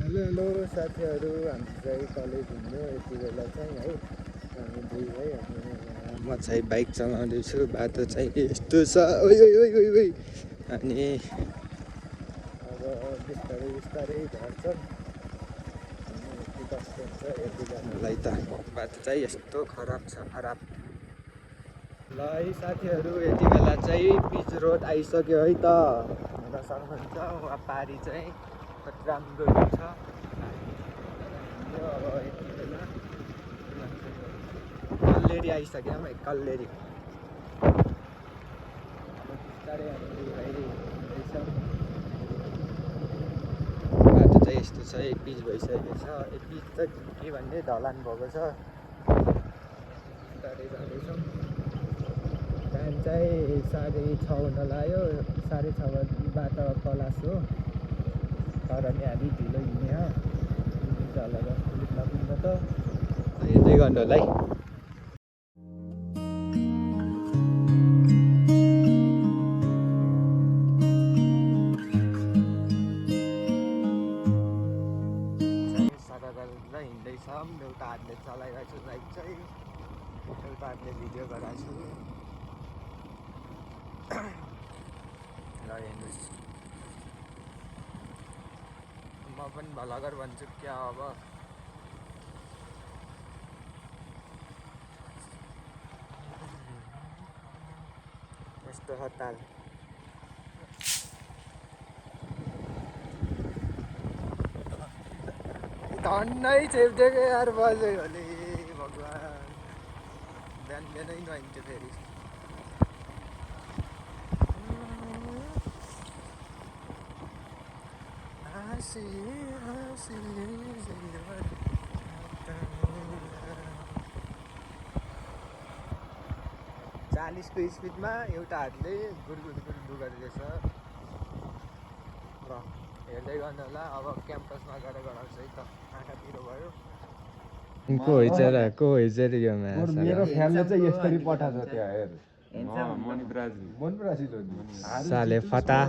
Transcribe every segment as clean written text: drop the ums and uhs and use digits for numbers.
Hello साथीहरू, हामी चाहिँ कलेज हिँड्यो यति बेला चाहिँ है। हामी दुई भाइ म चाहिँ बाइक चलाउँदैछु। बाटो चाहिँ यस्तो छ अनि अब बिस्तारै बिस्तारै झर्छन्। यति कस्तो हुन्छ यति गर्नलाई त बाटो चाहिँ यस्तो खराब छ खराब। ल है साथीहरू, यति बेला चाहिँ पिच रोड आइसक्यो है त। हेर्न सक्नुहुन्छ वहाँ पारी चाहिँ कति राम्रो हुन्छ। अब यति बेला कल्लेरी आइसक्यो है कल्लेरी। बिस्तारै हामी हिँड्दैछौँ। बाटो चाहिँ यस्तो छ, एक पिच भइसकेको छ। एक पिच त के भन्ने ढलान भएको छ। बिस्तारै जाँदैछौँ। टाइम चाहिँ 6:30 हुन लाग्यो। 6:30बाट क्लास हो, तर नि अलि ढिलो हिँड्ने हो। जाला पुग्न त यतै गर्नु होला है। हिँड्दैछौँ, एउटा हातले चलाइरहेको छु बाइक चाहिँ, एउटा हातले भिडियो गराएको छु। ल हेर्नुहोस्, म पनि भ्लगर भन्छु क्या अब। यस्तो छ ताल। धन्नै चेप्देको यार बज्यो भने भगवान्। बिहान बिहानै नुहाइन्छ फेरि। हाँसी हाँसी 40को स्पिडमा एउटा हातले गुरगुर गर्दैछ। र हेर्दै गर्नु होला। अब क्याम्पसमा गएर गराउँछ है त। आँखातिर भयो को हैचर यो मेरो फ्यानले चाहिँ यसरी पठाएको थियो। हेर साले फटा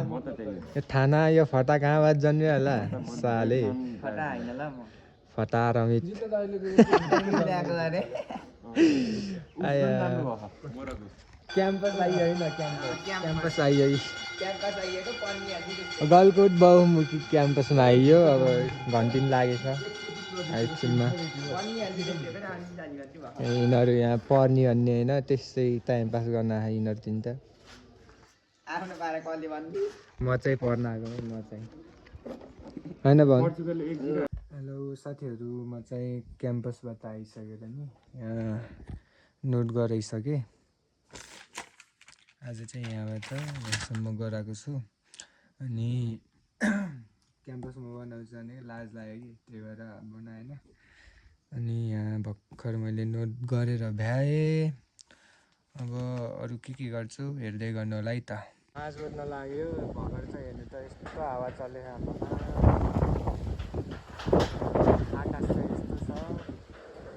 यो थाना, यो फटा कहाँबाट जन्मियो होला साले। फटा रमित क्याम्पस आइयो होइन, क्याम्पस आइयो। गलकोट बहुमुखी क्याम्पसमा आइयो। अब घन्टिन लागेछ एकछिनमा। यिनीहरू यहाँ पढ्ने भन्ने होइन, त्यसै टाइम पास गर्न आए यिनीहरू तिनवटा। म चाहिँ पढ्न आएको म चाहिँ होइन भन्। हेलो साथीहरू, म चाहिँ क्याम्पसबाट आइसकेर नि यहाँ नोट गराइसकेँ। आज चाहिँ यहाँबाट यहाँसम्म गराएको छु। अनि क्याम्पसमा बनाउँछु भने लाज लाग्यो कि, त्यही भएर बनाएन। अनि यहाँ भर्खर मैले नोट गरेर भ्याएँ। अब अरू के गर्छु हेर्दै गर्नु होला है त। 5 बज्न लाग्यो। भर्खर चाहिँ हेर्नु त यस्तो हावा चलेको आमामा। आकाश चाहिँ यस्तो छ,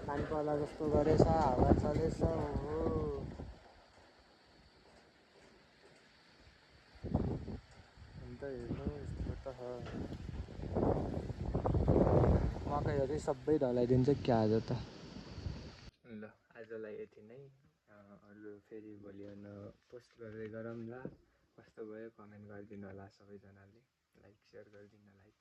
पानी पर्ला जस्तो गरेछ, हावा चलेछ। ओहो अन्त हेर्नु यस्तो त मकैहरू सबै ढलाइदिन्छ क्या आज त। ल आजलाई यति नै। अरू फेरि भोलि पोस्ट गर्दै गरौँ ल। कस्तो भयो कमेन्ट गरिदिनु होला सबैजनाले। लाइक सेयर गरिदिनु होला।